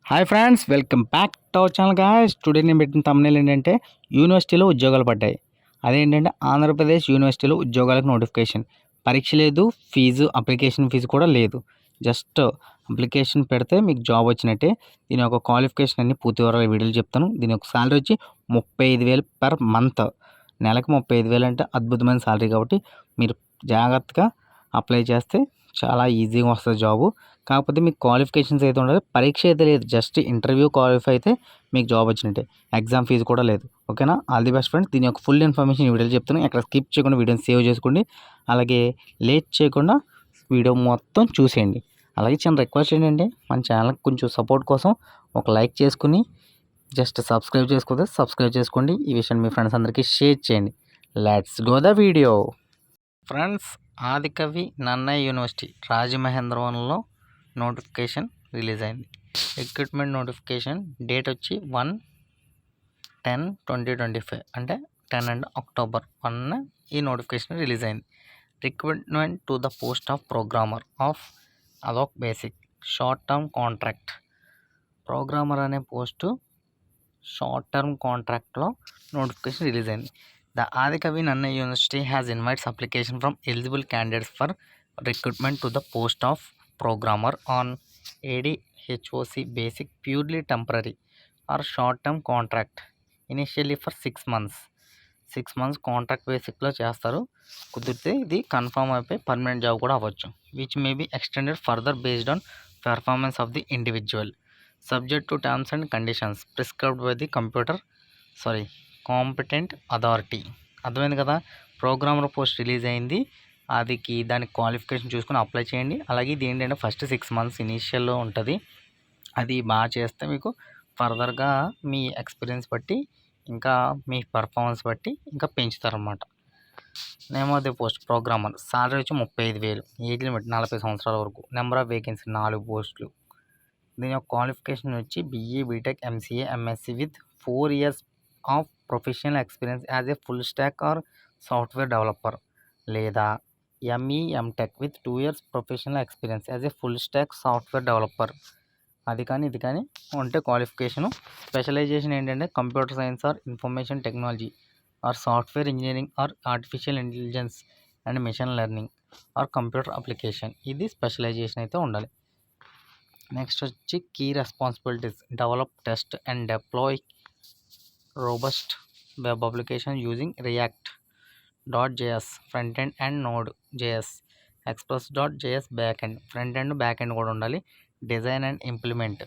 Hi friends, welcome back to our channel guys. Today నేను పెట్టిన thumbnail ఏంటంటే యూనివర్సిటీలో ఉద్యోగాలు పడ్డాయి. అదేంటంటే ఆంధ్రప్రదేశ్ యూనివర్సిటీలో ఉద్యోగాలకు నోటిఫికేషన్. పరీక్ష లేదు, అప్లికేషన్ ఫీజు కూడా లేదు. జస్ట్ అప్లికేషన్ పెడితే మీకు జాబ్ వచ్చినట్టే. దీని యొక్క క్వాలిఫికేషన్ అన్ని పూర్తి వివరాలు వీడియోలు చెప్తాను. దీని యొక్క సాలరీ వచ్చి 35,000 పర్ మంత్. నెలకు 35,000 అంటే అద్భుతమైన సాలరీ. కాబట్టి మీరు జాగ్రత్తగా అప్లై చేస్తే చాలా ఈజీగా వస్తుంది జాబు. కాకపోతే మీకు క్వాలిఫికేషన్స్ అయితే ఉండాలి. పరీక్ష అయితే లేదు, జస్ట్ ఇంటర్వ్యూ క్వాలిఫై అయితే మీకు జాబ్ వచ్చినట్టే. ఎగ్జామ్ ఫీజు కూడా లేదు. ఓకేనా? All the best friends. దీని యొక్క ఫుల్ ఇన్ఫర్మేషన్ ఈ వీడియోలో చెప్తాను. ఎక్కడ స్కిప్ చేయకుండా వీడియోని సేవ్ చేసుకోండి. అలాగే లేట్ చేయకుండా వీడియో మొత్తం చూసేయండి. అలాగే చిన్న రిక్వెస్ట్ ఏంటంటే మన ఛానల్కి కొంచెం సపోర్ట్ కోసం ఒక లైక్ చేసుకుని జస్ట్ సబ్స్క్రైబ్ చేసుకోండి. ఈ విషయాన్ని మీ ఫ్రెండ్స్ అందరికీ షేర్ చేయండి. Let's go the video. Friends, Adikavi Nannaya university రాజమహేంద్రవరంలో నోటిఫికేషన్ రిలీజ్ అయింది. రిక్రూట్మెంట్ నోటిఫికేషన్ డేట్ వచ్చి 1/10/2025 అంటే 10 అండ్ October 1 ఈ నోటిఫికేషన్ రిలీజ్ అయింది. Recruitment to the post of programmer of అదొక basic short term contract. Programmer అనే పోస్టు షార్ట్ టర్మ్ కాంట్రాక్ట్లో నోటిఫికేషన్ రిలీజ్ అయింది. The Adikavi Nannaya University has invites application from eligible candidates for recruitment to the post of programmer on ADHOC basic purely temporary or short-term contract initially for 6 months. 6 months contract బేసిక్లో చేస్తారు. కుదిరితే ఇది confirm అయిపోయి permanent job కూడా అవ్వచ్చు. Which may be extended further based on performance of the individual subject to terms and conditions prescribed by the competent authority. అర్థమైంది కదా? Programmer post release అయింది. దానికి క్వాలిఫికేషన్ చూసుకుని అప్లై చేయండి. అలాగే ఇది ఏంటంటే ఫస్ట్ 6 months ఇనీషియల్లో ఉంటుంది. అది బాగా చేస్తే మీకు ఫర్దర్గా మీ ఎక్స్పీరియన్స్ బట్టి ఇంకా మీ పర్ఫార్మెన్స్ బట్టి ఇంకా పెంచుతారన్నమాట. Name of the post programmer. Salary వచ్చి 35,000. ఏజ్ లిమిట్ 40 సంవత్సరాల వరకు. నెంబర్ ఆఫ్ వేకెన్సీ 4 పోస్టులు. దీని యొక్క క్వాలిఫికేషన్ వచ్చి BE, BTech, MCA, MSc with 4 years of professional experience as a full stack or software developer, లేదా ME, MTech with 2 years professional experience as a full stack software developer. అది కానీ ఇది కానీ ఉంటే క్వాలిఫికేషను. స్పెషలైజేషన్ ఏంటంటే computer science or information technology or software engineering or artificial intelligence and machine learning or computer application. ఇది specialisation అయితే ఉండాలి. Next వచ్చి key responsibilities develop, test and deploy robust web application using React.js front-end and Node.js, Express.js backend. Front-end, backend కూడా ఉండాలి. Design and implement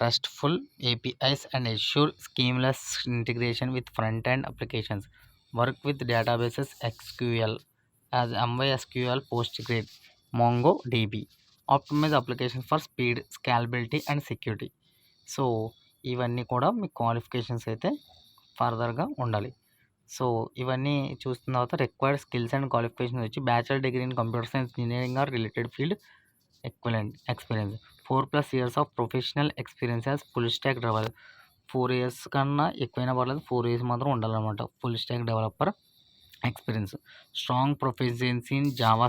RESTful APIs and ensure seamless integration with front-end applications. Work with databases SQL as MySQL, PostgreSQL, MongoDB. Optimize application for speed, scalability and security. So ఇవన్నీ కూడా మీ qualifications అయితే ఫర్దర్గా ఉండాలి. So ఇవన్నీ చూస్తున్న తర్వాత రిక్వైర్డ్ స్కిల్స్ అండ్ క్వాలిఫికేషన్స్ వచ్చి bachelor degree in computer science engineering or related field equivalent experience 4+ years of professional experience as full stack developer. 4 years కన్నా ఎక్కువైనా పర్లేదు, 4 years మాత్రం ఉండాలన్నమాట full stack developer experience. Strong proficiency in Java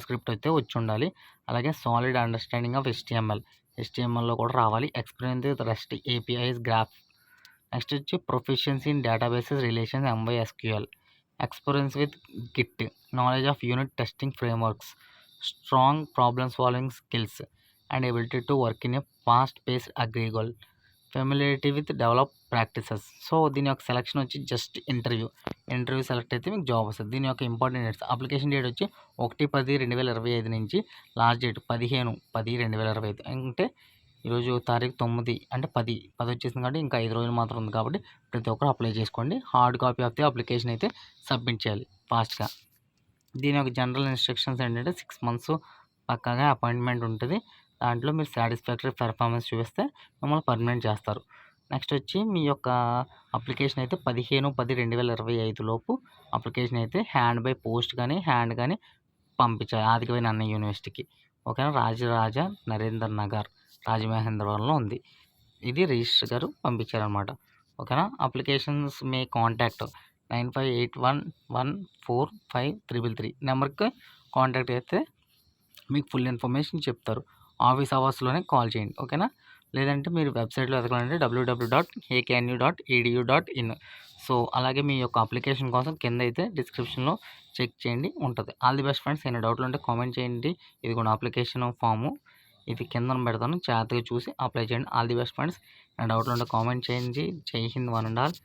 script అయితే వచ్చి ఉండాలి. అలాగే సాలిడ్ అండర్స్టాండింగ్ ఆఫ్ HTMLలో కూడా రావాలి. Experience with REST APIs, graph. Next వచ్చి proficiency in databases relations MySQL. Experience with Git, knowledge of unit testing frameworks, strong problem solving skills and ability to work in a fast paced అగ్రిగోల్. Familiarity with develop practices. So దీని యొక్క selection వచ్చి just interview select అయితే మీకు job వస్తుంది. దీని యొక్క important dates application date వచ్చి 1/10/2025 నుంచి లాస్ట్ డేట్ 15/10/2025. అంటే ఈరోజు తారీఖు 9 అంటే 10 వచ్చేసింది కాబట్టి ఇంకా 5 రోజులు మాత్రం ఉంది. కాబట్టి ప్రతి ఒక్కరు అప్లై చేసుకోండి. Hard copy of the application అయితే సబ్మిట్ చేయాలి ఫాస్ట్గా. దీని యొక్క జనరల్ ఇన్స్ట్రక్షన్స్ ఏంటంటే 6 months పక్కాగా అపాయింట్మెంట్ ఉంటుంది. దాంట్లో మీరు సాటిస్ఫాక్టరీ పెర్ఫార్మెన్స్ చూపిస్తే మిమ్మల్ని పర్మనెంట్ చేస్తారు. నెక్స్ట్ వచ్చి మీ యొక్క అప్లికేషన్ అయితే 15/10/2025 లోపు అప్లికేషన్ అయితే హ్యాండ్ బై పోస్ట్ హ్యాండ్ కానీ పంపించాలి ఆదికవి నన్నయ్య యూనివర్సిటీకి. ఓకేనా? రాజరాజ నరేందర్ నగర్ రాజమహేంద్రవరంలో ఉంది. ఇది రిజిస్టర్ గారు పంపించారనమాట. ఓకేనా? అప్లికేషన్స్ మీ కాంటాక్ట్ 9581145333 నెంబర్కి కాంటాక్ట్ అయితే మీకు ఫుల్ ఇన్ఫర్మేషన్ చెప్తారు. ఆఫీస్ అవర్స్లోనే కాల్ చేయండి. ఓకేనా? లేదంటే మీరు వెబ్సైట్లో వెతకాలంటే www.aknu.edu.in. సో అలాగే మీ యొక్క అప్లికేషన్ కోసం కింద అయితే డిస్క్రిప్షన్లో చెక్ చేయండి ఉంటుంది. All the best friends. ఏమైనా డౌట్లు ఉంటే కామెంట్ చేయండి. ఇది కూడా అప్లికేషన్ ఫాము ఇది కింద పెడతాను, జాగ్రత్తగా చూసి అప్లై చేయండి. All the best friends. ఏమైనా డౌట్లు ఉంటే కామెంట్ చేయండి. జై హింద్, వన్ అండ్ ఆల్.